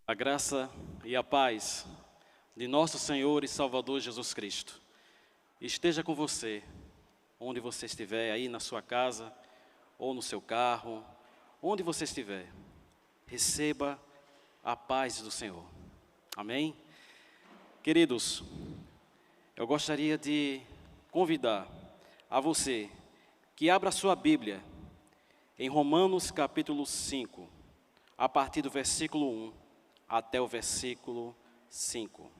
A graça e a paz de nosso Senhor e Salvador Jesus Cristo esteja com você, onde você estiver, aí na sua casa, ou no seu carro, onde você estiver. Receba a paz do Senhor. Amém? Queridos, eu gostaria de convidar a você que abra sua Bíblia em Romanos capítulo 5, a partir do versículo 1. Até o versículo 5.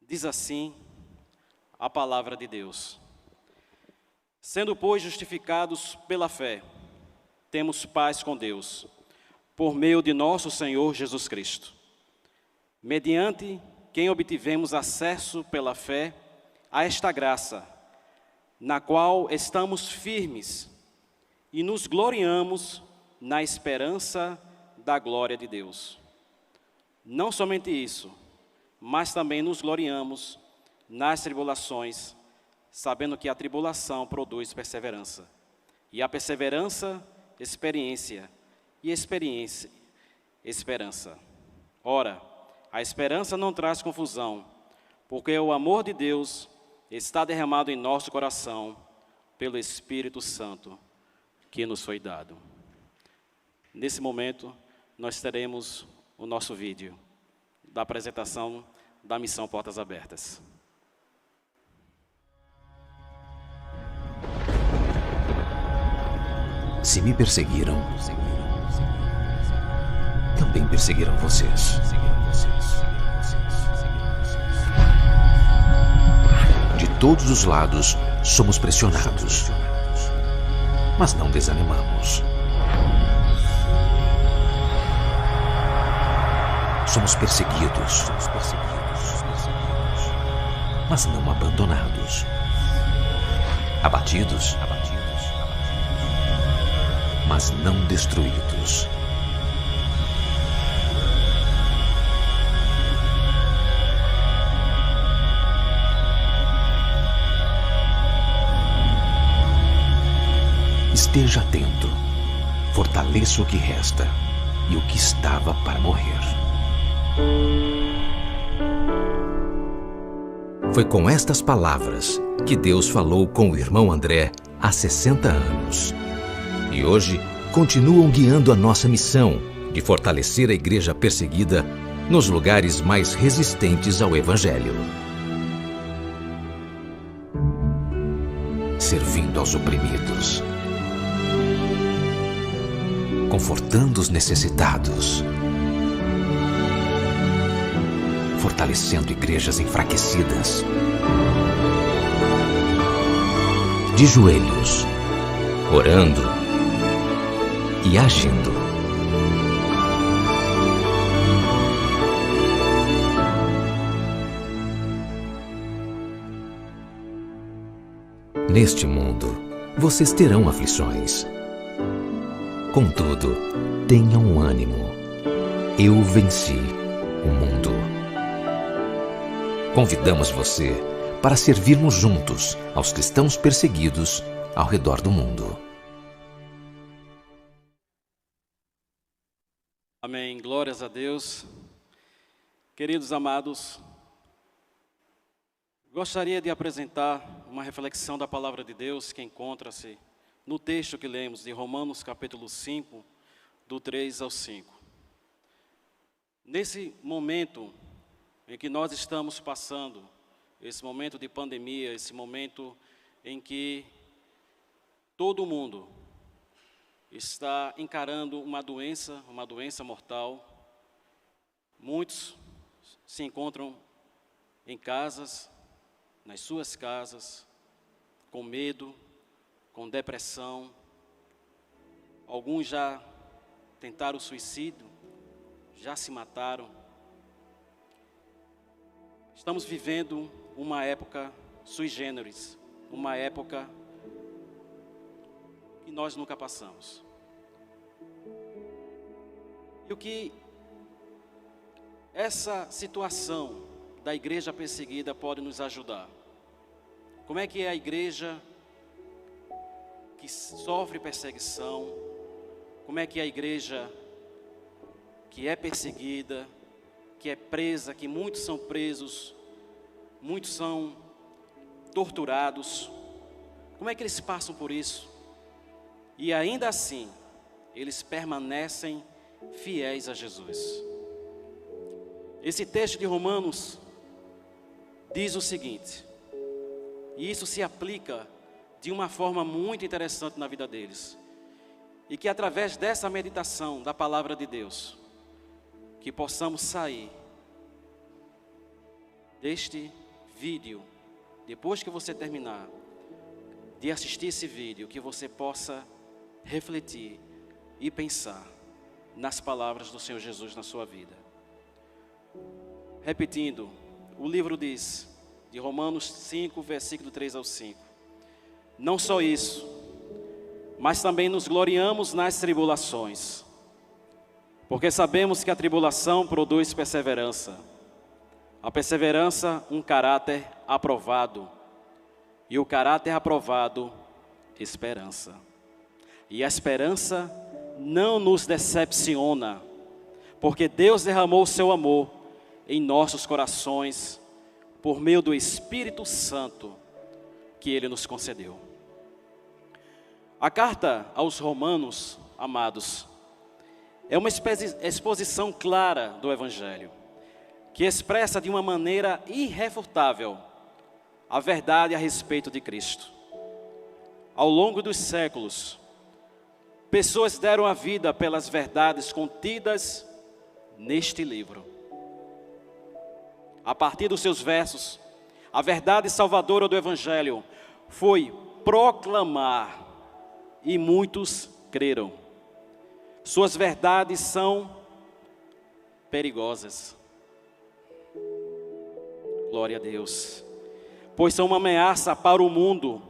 Diz assim a palavra de Deus: Sendo, pois, justificados pela fé, temos paz com Deus, por meio de nosso Senhor Jesus Cristo, mediante quem obtivemos acesso pela fé a esta graça, na qual estamos firmes e nos gloriamos na esperança da glória de Deus. Não somente isso, mas também nos gloriamos nas tribulações, sabendo que a tribulação produz perseverança, e a perseverança, experiência, e experiência, esperança. Ora, a esperança não traz confusão, porque o amor de Deus está derramado em nosso coração pelo Espírito Santo que nos foi dado. Nesse momento, nós teremos o nosso vídeo da apresentação da Missão Portas Abertas. Se me perseguiram, também perseguirão vocês. De todos os lados, somos pressionados, mas não desanimamos. Somos perseguidos, mas não abandonados. Abatidos, mas não destruídos. Esteja atento, fortaleça o que resta e o que estava para morrer. Foi com estas palavras que Deus falou com o irmão André há 60 anos. E hoje continuam guiando a nossa missão de fortalecer a igreja perseguida nos lugares mais resistentes ao Evangelho. Servindo aos oprimidos, confortando os necessitados, fortalecendo igrejas enfraquecidas, de joelhos, orando e agindo. Neste mundo, vocês terão aflições. Contudo, tenham ânimo. Eu venci o mundo. Convidamos você para servirmos juntos aos cristãos perseguidos ao redor do mundo. Amém. Glórias a Deus. Queridos amados, gostaria de apresentar uma reflexão da palavra de Deus que encontra-se no texto que lemos de Romanos capítulo 5, do 3 ao 5. Nesse momento em que nós estamos passando, esse momento de pandemia, esse momento em que todo mundo está encarando uma doença mortal. Muitos se encontram em casas, nas suas casas, com medo, com depressão. Alguns já tentaram suicídio, já se mataram. Estamos vivendo uma época sui generis, uma época que nós nunca passamos. E o que essa situação da igreja perseguida pode nos ajudar? Como é que é a igreja que sofre perseguição? Como é que a igreja que é perseguida, que é presa, que muitos são presos, muitos são torturados. Como é que eles passam por isso? E ainda assim, eles permanecem fiéis a Jesus. Esse texto de Romanos diz o seguinte, e isso se aplica de uma forma muito interessante na vida deles, e que através dessa meditação da palavra de Deus, que possamos sair deste vídeo, depois que você terminar de assistir esse vídeo, que você possa refletir e pensar nas palavras do Senhor Jesus na sua vida. Repetindo, o livro diz, de Romanos 5, versículo 3 ao 5, não só isso, mas também nos gloriamos nas tribulações, porque sabemos que a tribulação produz perseverança, a perseverança um caráter aprovado, e o caráter aprovado, esperança. E a esperança não nos decepciona, porque Deus derramou o seu amor em nossos corações, por meio do Espírito Santo que Ele nos concedeu. A carta aos Romanos, amados, é uma exposição clara do Evangelho, que expressa de uma maneira irrefutável a verdade a respeito de Cristo. Ao longo dos séculos, pessoas deram a vida pelas verdades contidas neste livro. A partir dos seus versos, a verdade salvadora do Evangelho foi proclamar, e muitos creram. Suas verdades são perigosas. Glória a Deus. Pois são uma ameaça para o mundo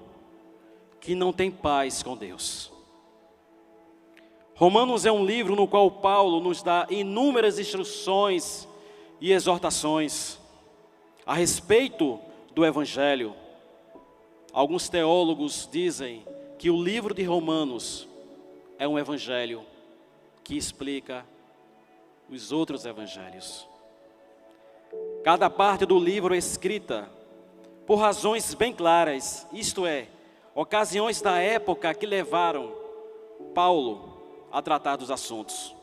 que não tem paz com Deus. Romanos é um livro no qual Paulo nos dá inúmeras instruções e exortações a respeito do Evangelho. Alguns teólogos dizem que o livro de Romanos é um evangelho que explica os outros evangelhos. Cada parte do livro é escrita por razões bem claras, isto é, ocasiões da época que levaram Paulo a tratar dos assuntos.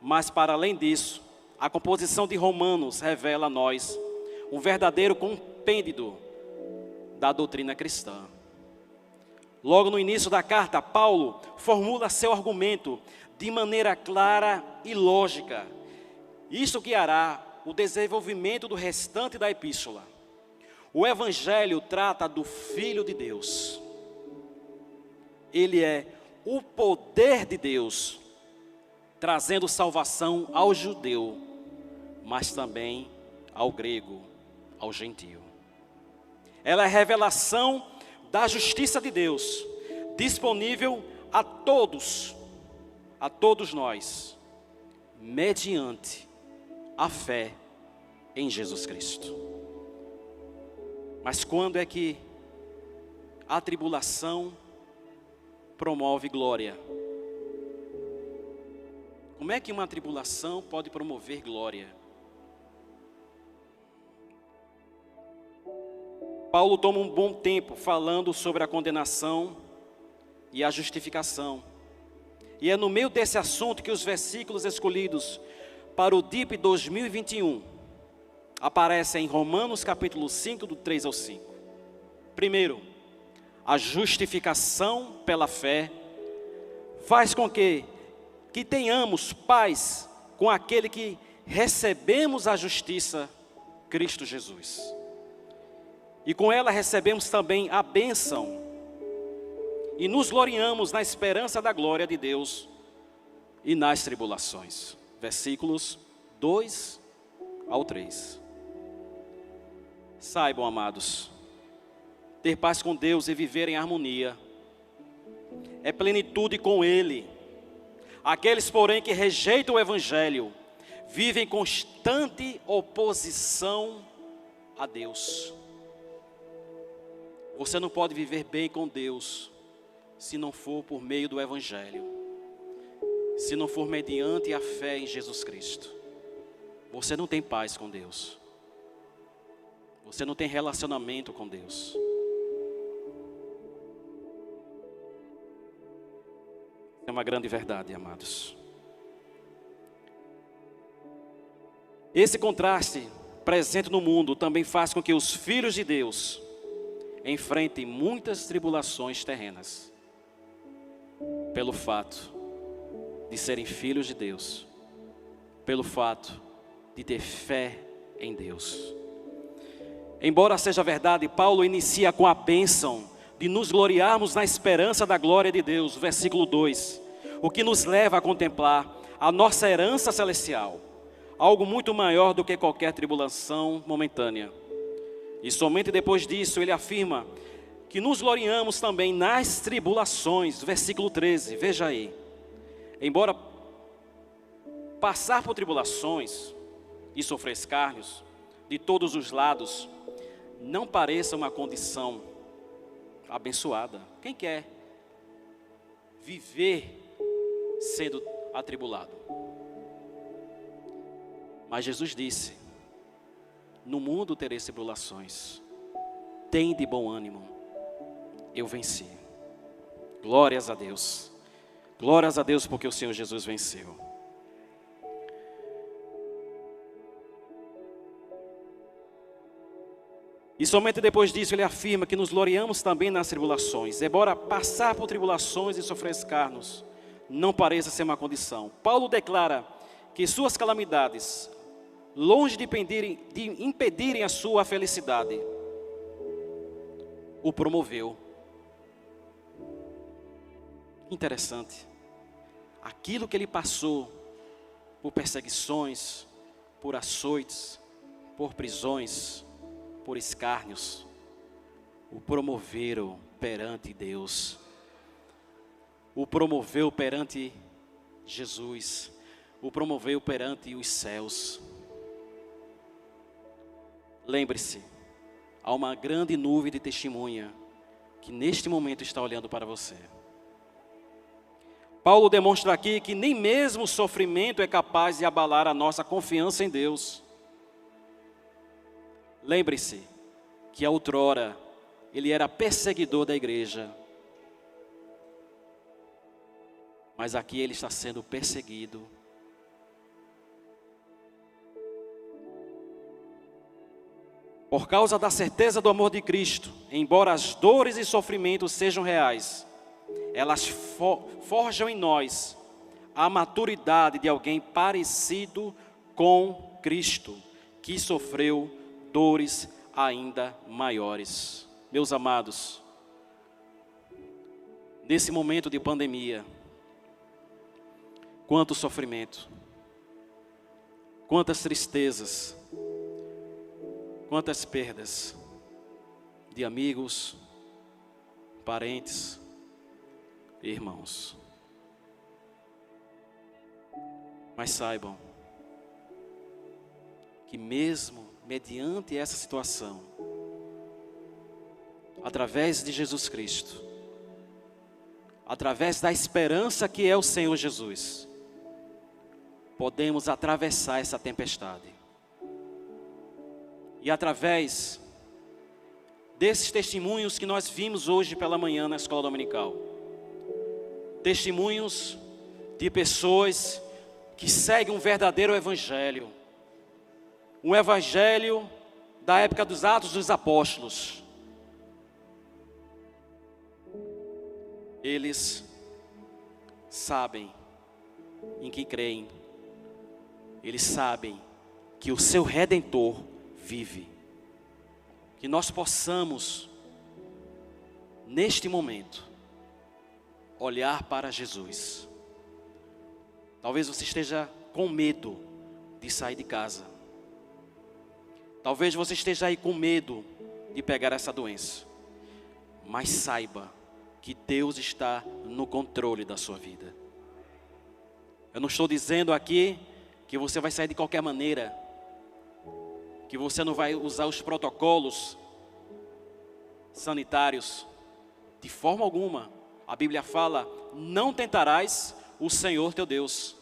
Mas para além disso, a composição de Romanos revela a nós um verdadeiro compêndio da doutrina cristã. Logo no início da carta, Paulo formula seu argumento de maneira clara e lógica. Isso guiará o desenvolvimento do restante da epístola. O Evangelho trata do Filho de Deus. Ele é o poder de Deus, trazendo salvação ao judeu, mas também ao grego, ao gentio. Ela é a revelação da justiça de Deus, disponível a todos nós, mediante a fé em Jesus Cristo. Mas quando é que a tribulação promove glória? Como é que uma tribulação pode promover glória? Paulo toma um bom tempo falando sobre a condenação e a justificação. E é no meio desse assunto que os versículos escolhidos para o DIP 2021 aparecem em Romanos capítulo 5, do 3 ao 5. Primeiro, a justificação pela fé faz com que tenhamos paz com aquele que recebemos a justiça, Cristo Jesus. E com ela recebemos também a bênção e nos gloriamos na esperança da glória de Deus e nas tribulações. Versículos 2 ao 3. Saibam, amados, ter paz com Deus e viver em harmonia é plenitude com Ele. Aqueles, porém, que rejeitam o Evangelho vivem em constante oposição a Deus. Você não pode viver bem com Deus se não for por meio do Evangelho. se não for mediante a fé em Jesus Cristo, você não tem paz com Deus. Você não tem relacionamento com Deus. É uma grande verdade, amados. Esse contraste presente no mundo também faz com que os filhos de Deus enfrentem muitas tribulações terrenas, pelo fato de serem filhos de Deus, pelo fato de ter fé em Deus. Embora seja verdade, Paulo inicia com a bênção de nos gloriarmos na esperança da glória de Deus, versículo 2, o que nos leva a contemplar a nossa herança celestial, algo muito maior do que qualquer tribulação momentânea. E somente depois disso ele afirma que nos gloriamos também nas tribulações, versículo 13, veja aí. Embora passar por tribulações e sofrer escárnios de todos os lados não pareça uma condição abençoada. Quem quer viver sendo atribulado? Mas Jesus disse: no mundo tereis tribulações, tende bom ânimo, eu venci. Glórias a Deus. Glórias a Deus porque o Senhor Jesus venceu. E somente depois disso ele afirma que nos gloriamos também nas tribulações. Embora passar por tribulações e sofrer escárnios não pareça ser uma condição, Paulo declara que suas calamidades, longe de impedirem a sua felicidade, o promoveu. Interessante. Aquilo que ele passou por perseguições, por açoites, por prisões, por escárnios, o promoveram perante Deus, o promoveu perante Jesus, o promoveu perante os céus. Lembre-se, há uma grande nuvem de testemunha que neste momento está olhando para você. Paulo demonstra aqui que nem mesmo o sofrimento é capaz de abalar a nossa confiança em Deus. Lembre-se que outrora ele era perseguidor da igreja, mas aqui ele está sendo perseguido. Por causa da certeza do amor de Cristo, embora as dores e sofrimentos sejam reais, elas forjam em nós a maturidade de alguém parecido com Cristo, que sofreu dores ainda maiores. Meus amados, nesse momento de pandemia, quanto sofrimento, quantas tristezas, quantas perdas de amigos, parentes, irmãos. Mas saibam que mesmo mediante essa situação, através de Jesus Cristo, através da esperança que é o Senhor Jesus, podemos atravessar essa tempestade. E através desses testemunhos que nós vimos hoje pela manhã na escola dominical, testemunhos de pessoas que seguem um verdadeiro evangelho, um evangelho da época dos Atos dos Apóstolos. Eles sabem em que creem, eles sabem que o seu Redentor vive. Que nós possamos, neste momento, olhar para Jesus. Talvez você esteja com medo de sair de casa. Talvez você esteja aí com medo de pegar essa doença. Mas saiba que Deus está no controle da sua vida. Eu não estou dizendo aqui que você vai sair de qualquer maneira, que você não vai usar os protocolos sanitários. De forma alguma. A Bíblia fala: não tentarás o Senhor teu Deus.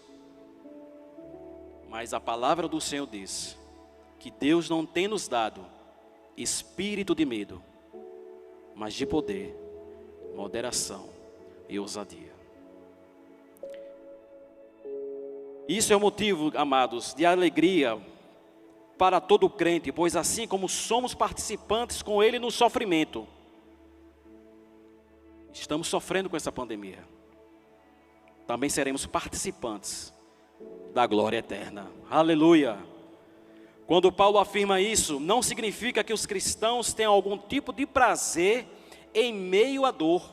Mas a palavra do Senhor diz que Deus não tem nos dado espírito de medo, mas de poder, moderação e ousadia. Isso é o motivo, amados, de alegria para todo crente, pois assim como somos participantes com Ele no sofrimento, estamos sofrendo com essa pandemia, também seremos participantes da glória eterna. Aleluia! Quando Paulo afirma isso, não significa que os cristãos tenham algum tipo de prazer em meio à dor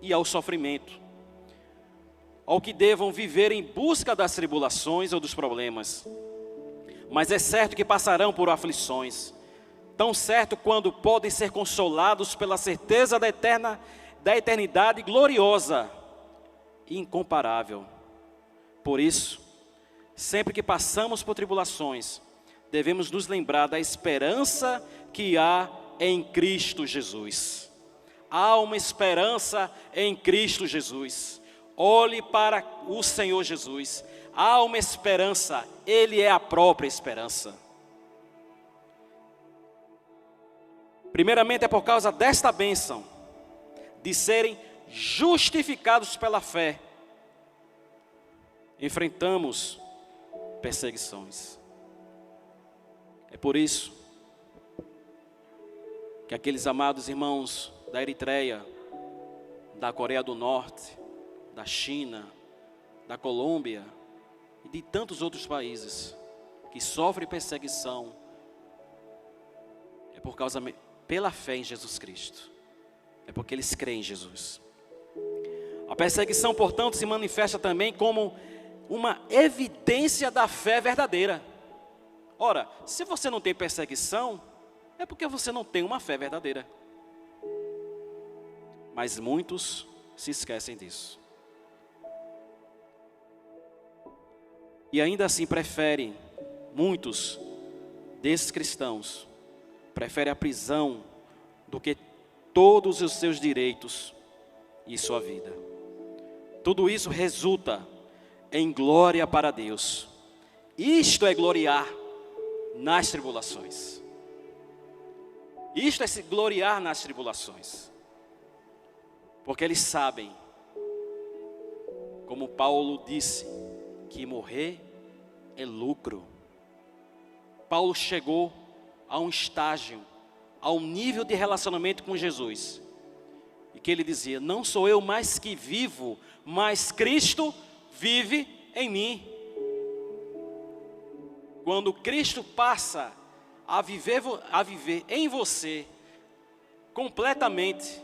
e ao sofrimento, ou que devam viver em busca das tribulações ou dos problemas. Mas é certo que passarão por aflições, tão certo quando podem ser consolados pela certeza da eternidade gloriosa e incomparável. Por isso, sempre que passamos por tribulações, devemos nos lembrar da esperança que há em Cristo Jesus. Há uma esperança em Cristo Jesus. Olhe para o Senhor Jesus. Há uma esperança, Ele é a própria esperança. Primeiramente é por causa desta bênção, de serem justificados pela fé, enfrentamos perseguições. É por isso que aqueles amados irmãos da Eritreia, da Coreia do Norte, da China, da Colômbia e de tantos outros países que sofrem perseguição, é por causa, pela fé em Jesus Cristo, é porque eles creem em Jesus. A perseguição, portanto, se manifesta também como uma evidência da fé verdadeira. Ora, se você não tem perseguição, é porque você não tem uma fé verdadeira. Mas muitos se esquecem disso. E ainda assim preferem, muitos desses cristãos, preferem a prisão do que todos os seus direitos e sua vida. Tudo isso resulta em glória para Deus. Isto é gloriar nas tribulações. Isto é se gloriar nas tribulações. Porque eles sabem, como Paulo disse, que morrer é lucro. Paulo chegou a um estágio, a um nível de relacionamento com Jesus, e que ele dizia: não sou eu mais que vivo, mas Cristo vive em mim. Quando Cristo passa a viver em você completamente,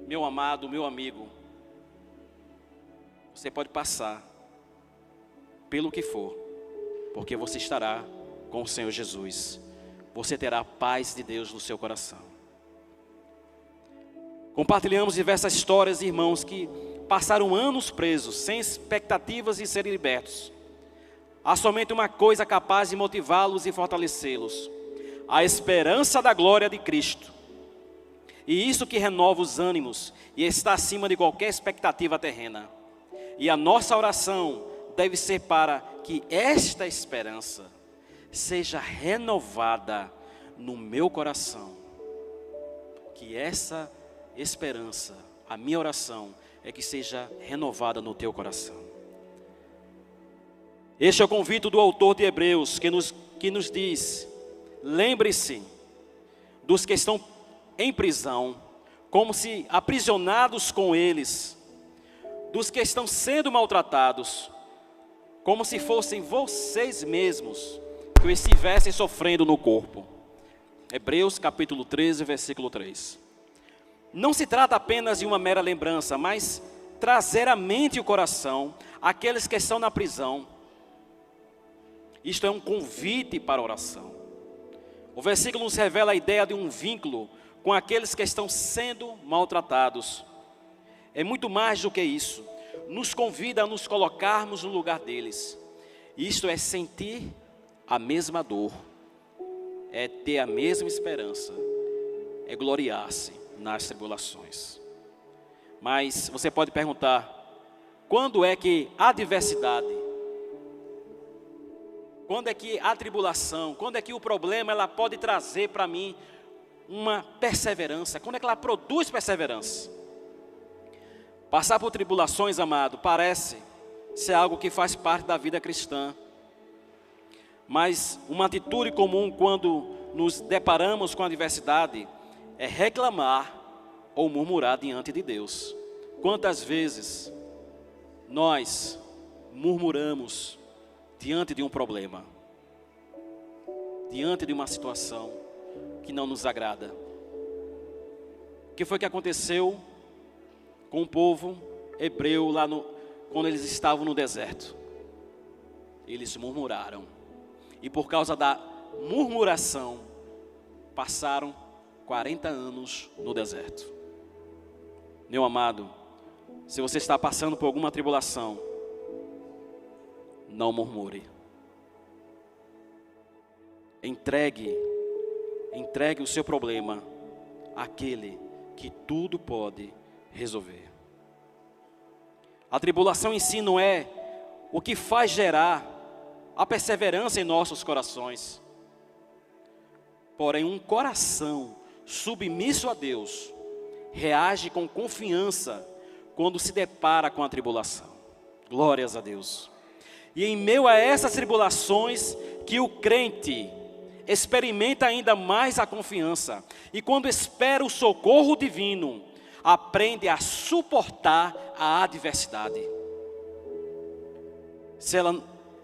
meu amado, meu amigo, você pode passar pelo que for, porque você estará com o Senhor Jesus. Você terá a paz de Deus no seu coração. Compartilhamos diversas histórias de irmãos que passaram anos presos, sem expectativas de serem libertos. Há somente uma coisa capaz de motivá-los e fortalecê-los: a esperança da glória de Cristo. E isso que renova os ânimos e está acima de qualquer expectativa terrena. E a nossa oração deve ser para que esta esperança seja renovada no meu coração. Que essa esperança, a minha oração, é que seja renovada no teu coração. Este é o convite do autor de Hebreus, que nos diz: lembre-se dos que estão em prisão, como se aprisionados com eles, dos que estão sendo maltratados, como se fossem vocês mesmos que o estivessem sofrendo no corpo. Hebreus capítulo 13, versículo 3. Não se trata apenas de uma mera lembrança, mas trazer à mente e o coração aqueles que estão na prisão. Isto é um convite para a oração. O versículo nos revela a ideia de um vínculo com aqueles que estão sendo maltratados. É muito mais do que isso. Nos convida a nos colocarmos no lugar deles. Isto é sentir a mesma dor, é ter a mesma esperança, é gloriar-se nas tribulações. Mas você pode perguntar: quando é que a adversidade, quando é que a tribulação, quando é que o problema ela pode trazer para mim uma perseverança? Quando é que ela produz perseverança? Passar por tribulações, amado, parece ser algo que faz parte da vida cristã. Mas uma atitude comum quando nos deparamos com a adversidade é reclamar ou murmurar diante de Deus. Quantas vezes nós murmuramos diante de um problema, diante de uma situação que não nos agrada? O que foi que aconteceu com o povo hebreu lá quando eles estavam no deserto? Eles murmuraram. E por causa da murmuração, passaram 40 anos no deserto. Meu amado, se você está passando por alguma tribulação, não murmure. Entregue o seu problema àquele que tudo pode resolver. A tribulação em si não é o que faz gerar a perseverança em nossos corações. Porém, um coração submisso a Deus reage com confiança quando se depara com a tribulação. Glórias a Deus. E em meio a essas tribulações que o crente experimenta ainda mais a confiança. E quando espera o socorro divino, aprende a suportar a adversidade.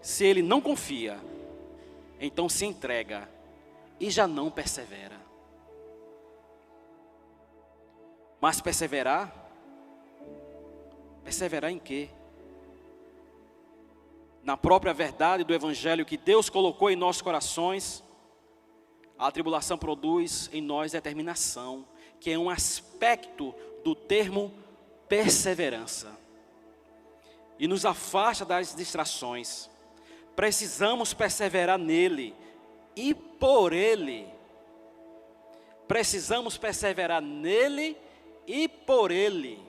Se ele não confia, então se entrega e já não persevera. Mas perseverar em quê? Na própria verdade do Evangelho que Deus colocou em nossos corações. A tribulação produz em nós determinação, que é um aspecto do termo perseverança. E nos afasta das distrações. Precisamos perseverar nele e por ele. Precisamos perseverar nele e por ele.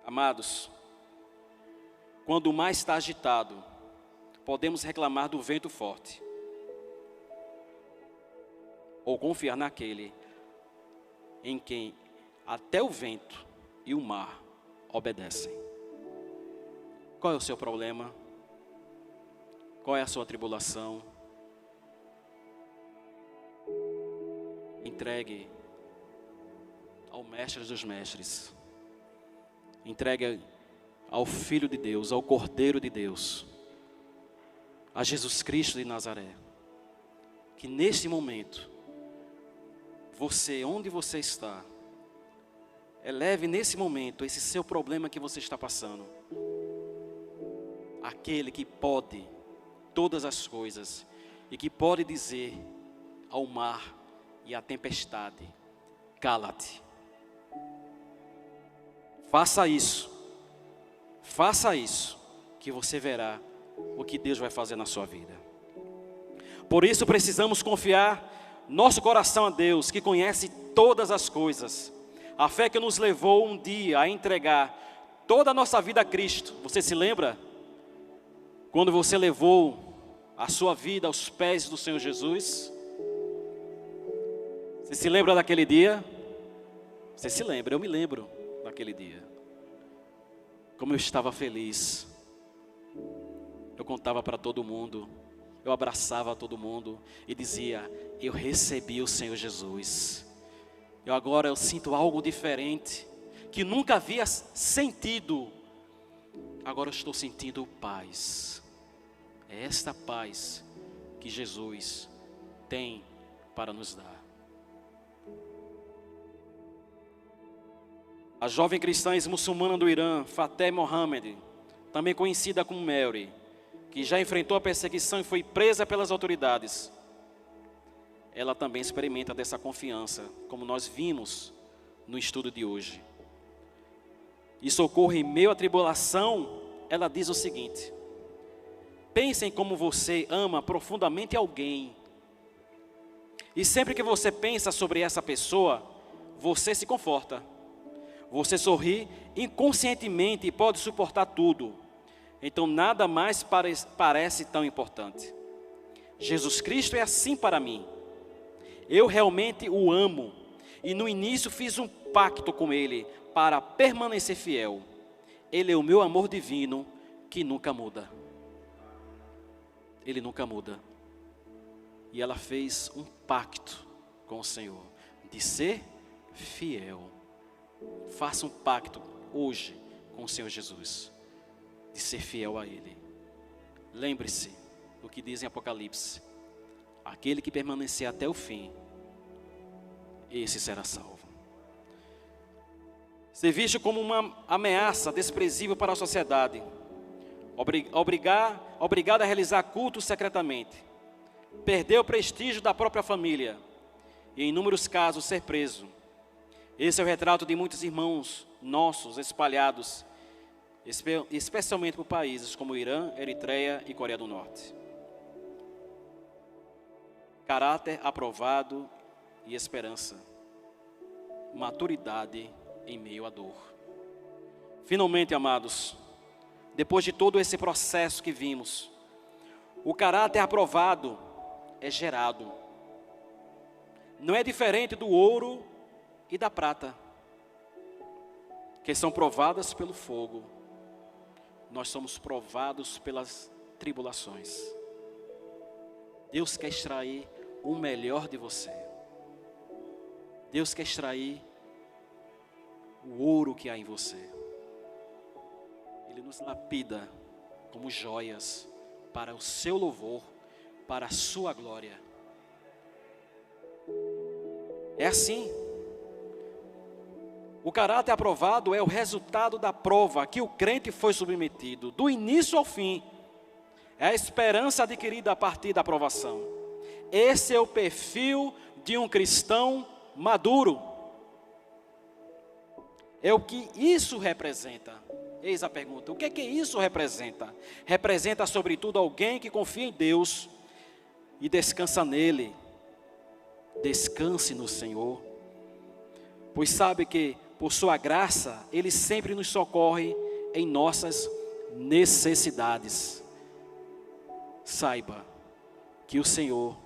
Amados, quando o mar está agitado, podemos reclamar do vento forte. Ou confiar naquele em quem até o vento e o mar obedecem. Qual é o seu problema? Qual é a sua tribulação? Entregue ao Mestre dos Mestres. Entregue ao Filho de Deus, ao Cordeiro de Deus, a Jesus Cristo de Nazaré. Que neste momento, você, onde você está, eleve nesse momento esse seu problema que você está passando. Aquele que pode todas as coisas e que pode dizer ao mar e à tempestade: cala-te. Faça isso, que você verá o que Deus vai fazer na sua vida. Por isso precisamos confiar nosso coração a Deus, que conhece todas as coisas. A fé que nos levou um dia a entregar toda a nossa vida a Cristo. Você se lembra? Quando você levou a sua vida aos pés do Senhor Jesus? Você se lembra daquele dia? Você se lembra, eu me lembro daquele dia. Como eu estava feliz. Eu contava para todo mundo. Eu abraçava todo mundo e dizia: eu recebi o Senhor Jesus. Agora eu sinto algo diferente, que nunca havia sentido. Agora eu estou sentindo paz. É esta paz que Jesus tem para nos dar. A jovem cristã muçulmana do Irã, Fateh Mohammed, também conhecida como Mary, que já enfrentou a perseguição e foi presa pelas autoridades, ela também experimenta dessa confiança, como nós vimos no estudo de hoje. E socorro em meio à tribulação, ela diz o seguinte: pensem como você ama profundamente alguém. E sempre que você pensa sobre essa pessoa, você se conforta. Você sorri inconscientemente e pode suportar tudo. Então nada mais parece tão importante. Jesus Cristo é assim para mim. Eu realmente o amo. E no início fiz um pacto com Ele para permanecer fiel. Ele é o meu amor divino que nunca muda. Ele nunca muda. E ela fez um pacto com o Senhor de ser fiel. Faça um pacto hoje com o Senhor Jesus, de ser fiel a Ele. Lembre-se do que diz em Apocalipse: aquele que permanecer até o fim, esse será salvo. Ser visto como uma ameaça desprezível para a sociedade, obrigado a realizar cultos secretamente, perder o prestígio da própria família e, em inúmeros casos, ser preso. Esse é o retrato de muitos irmãos nossos espalhados, especialmente por países como Irã, Eritreia e Coreia do Norte. Caráter aprovado e esperança. Maturidade em meio à dor. Finalmente, amados, depois de todo esse processo que vimos, o caráter aprovado é gerado. Não é diferente do ouro e da prata, que são provadas pelo fogo. Nós somos provados pelas tribulações. Deus quer extrair o melhor de você. Deus quer extrair o ouro que há em você. Ele nos lapida como joias para o seu louvor, para a sua glória. É assim. O caráter aprovado é o resultado da prova que o crente foi submetido, do início ao fim. É a esperança adquirida a partir da aprovação. Esse é o perfil de um cristão maduro. É o que isso representa. Eis a pergunta: o que é que isso representa? Representa, sobretudo, alguém que confia em Deus e descansa nele. Descanse no Senhor, pois sabe que, por sua graça, Ele sempre nos socorre em nossas necessidades. Saiba que o Senhor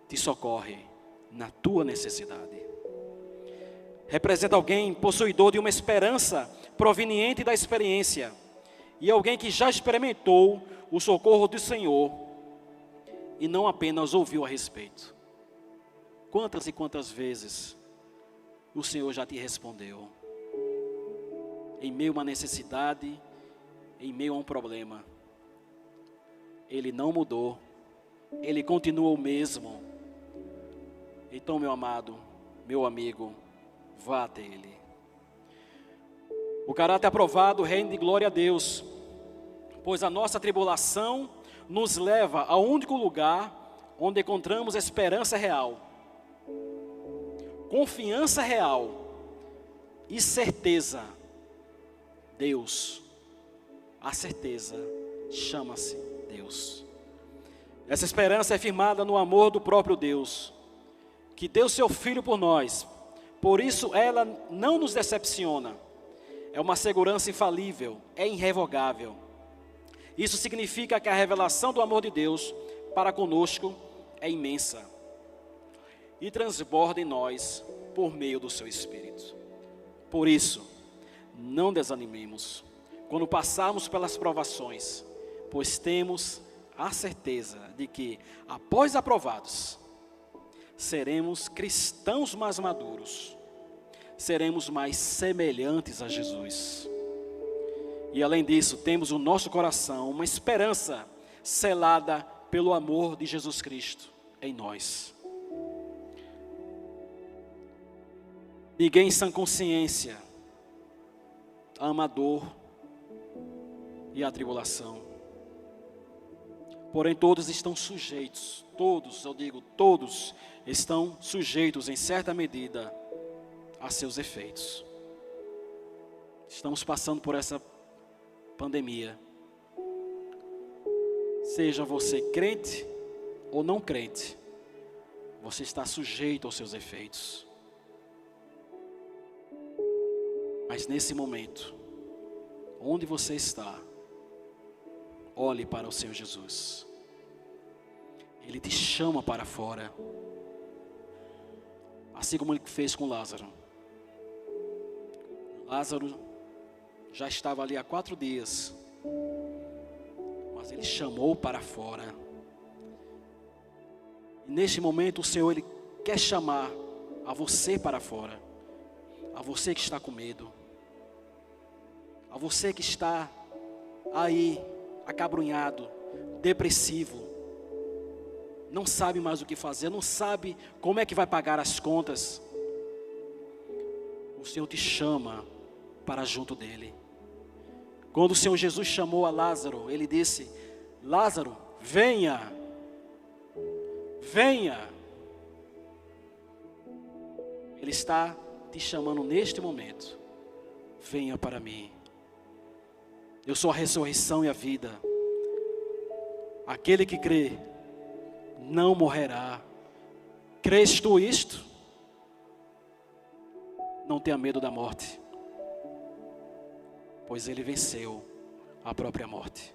te socorre na tua necessidade. Representa alguém possuidor de uma esperança proveniente da experiência, e alguém que já experimentou o socorro do Senhor e não apenas ouviu a respeito. Quantas e quantas vezes o Senhor já te respondeu? Em meio a uma necessidade, em meio a um problema. Ele não mudou, Ele continua o mesmo. Então, meu amado, meu amigo, vá até Ele. O caráter aprovado rende glória a Deus, pois a nossa tribulação nos leva ao único lugar onde encontramos esperança real, confiança real e certeza. Deus. A certeza chama-se Deus. Essa esperança é firmada no amor do próprio Deus, que deu seu Filho por nós. Por isso ela não nos decepciona. É uma segurança infalível, é irrevogável. Isso significa que a revelação do amor de Deus para conosco é imensa e transborda em nós por meio do seu Espírito. Por isso, não desanimemos quando passarmos pelas provações, pois temos a certeza de que, após aprovados, seremos cristãos mais maduros, seremos mais semelhantes a Jesus. E além disso, temos no nosso coração uma esperança selada pelo amor de Jesus Cristo em nós. Ninguém em sã consciência ama a dor e a tribulação. Porém, todos estão sujeitos, todos estão sujeitos em certa medida a seus efeitos. Estamos passando por essa pandemia. Seja você crente ou não crente, você está sujeito aos seus efeitos. Mas nesse momento, onde você está, olhe para o Senhor Jesus. Ele te chama para fora, assim como Ele fez com Lázaro. Lázaro já estava ali há 4 dias, mas Ele chamou para fora. E neste momento o Senhor, Ele quer chamar a você para fora, a você que está com medo, a você que está aí acabrunhado, depressivo, não sabe mais o que fazer, não sabe como é que vai pagar as contas. O Senhor te chama para junto dele. Quando o Senhor Jesus chamou a Lázaro, Ele disse: Lázaro, venha, venha. Ele está te chamando neste momento. Venha para mim. Eu sou a ressurreição e a vida. Aquele que crê não morrerá. Crês tu isto? Não tenha medo da morte, pois Ele venceu a própria morte.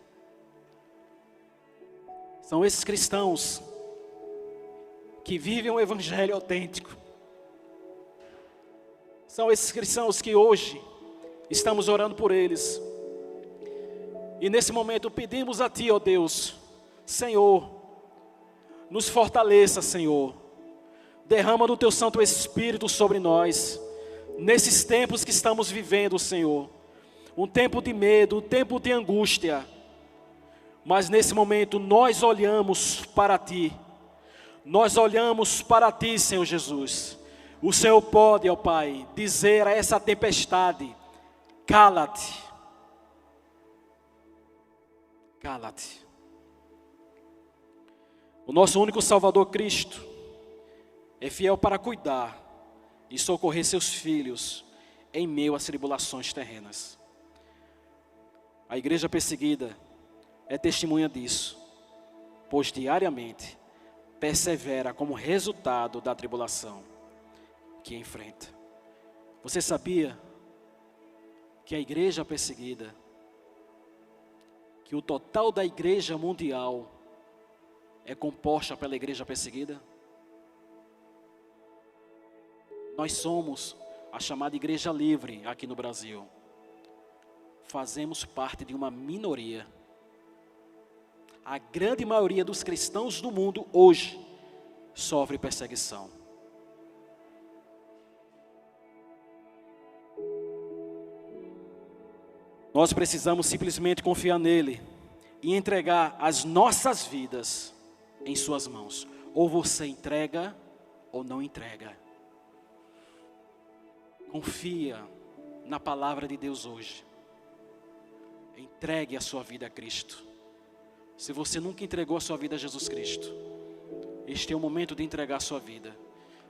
São esses cristãos que vivem um evangelho autêntico. São esses cristãos que hoje estamos orando por eles. E nesse momento pedimos a Ti, ó Deus, Senhor, nos fortaleça, Senhor. Derrama do Teu Santo Espírito sobre nós, nesses tempos que estamos vivendo, Senhor. Um tempo de medo, um tempo de angústia. Mas nesse momento nós olhamos para Ti. Nós olhamos para Ti, Senhor Jesus. O Senhor pode, ó Pai, dizer a essa tempestade: cala-te. Cala-te. O nosso único Salvador Cristo é fiel para cuidar e socorrer seus filhos em meio às tribulações terrenas. A igreja perseguida é testemunha disso, pois diariamente persevera como resultado da tribulação que enfrenta. Você sabia que a igreja perseguida, que o total da igreja mundial é composta pela igreja perseguida? Nós somos a chamada igreja livre aqui no Brasil. Fazemos parte de uma minoria. A grande maioria dos cristãos do mundo hoje sofre perseguição. Nós precisamos simplesmente confiar nele e entregar as nossas vidas em suas mãos. Ou você entrega ou não entrega. Confia na palavra de Deus hoje. Entregue a sua vida a Cristo. Se você nunca entregou a sua vida a Jesus Cristo, este é o momento de entregar a sua vida.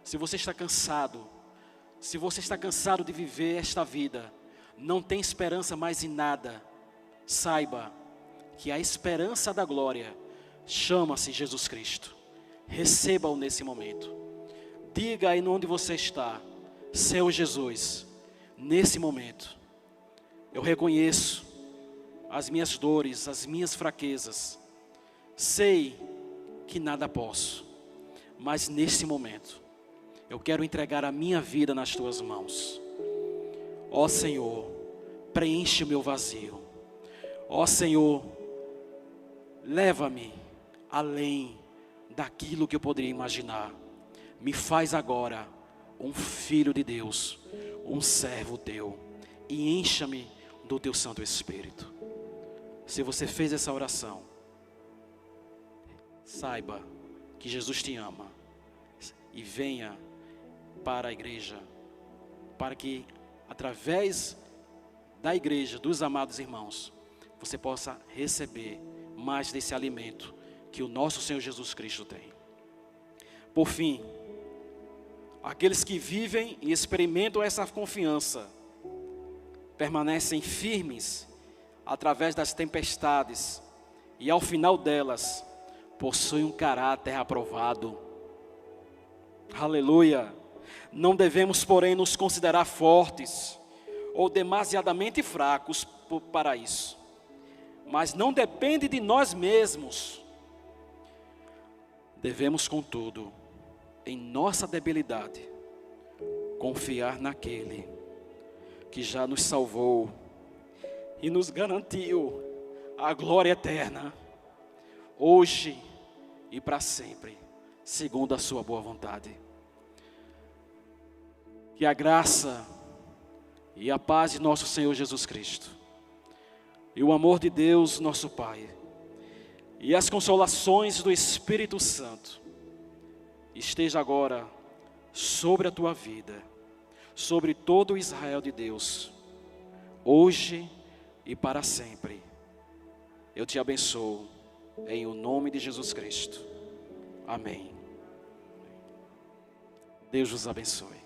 Se você está cansado, se você está cansado de viver esta vida, não tem esperança mais em nada, saiba que a esperança da glória chama-se Jesus Cristo. Receba-o nesse momento. Diga aí onde você está: Senhor Jesus, nesse momento eu reconheço as minhas dores, as minhas fraquezas. Sei que nada posso, mas nesse momento eu quero entregar a minha vida nas tuas mãos. Ó Senhor, preenche o meu vazio. Ó Senhor, leva-me além daquilo que eu poderia imaginar. Me faz agora um filho de Deus, um servo teu, e encha-me do teu Santo Espírito. Se você fez essa oração, saiba que Jesus te ama e venha para a igreja, para que através da igreja, dos amados irmãos, você possa receber mais desse alimento que o nosso Senhor Jesus Cristo tem. Por fim, aqueles que vivem e experimentam essa confiança, permanecem firmes através das tempestades e ao final delas, possuem um caráter aprovado. Aleluia! Não devemos, porém, nos considerar fortes ou demasiadamente fracos para isso. Mas não depende de nós mesmos. Devemos, contudo, em nossa debilidade, confiar naquele que já nos salvou e nos garantiu a glória eterna, hoje e para sempre, segundo a sua boa vontade. Que a graça e a paz de nosso Senhor Jesus Cristo, e o amor de Deus, nosso Pai, e as consolações do Espírito Santo, esteja agora sobre a tua vida, sobre todo o Israel de Deus, hoje e para sempre. Eu te abençoo, em o nome de Jesus Cristo. Amém. Deus os abençoe.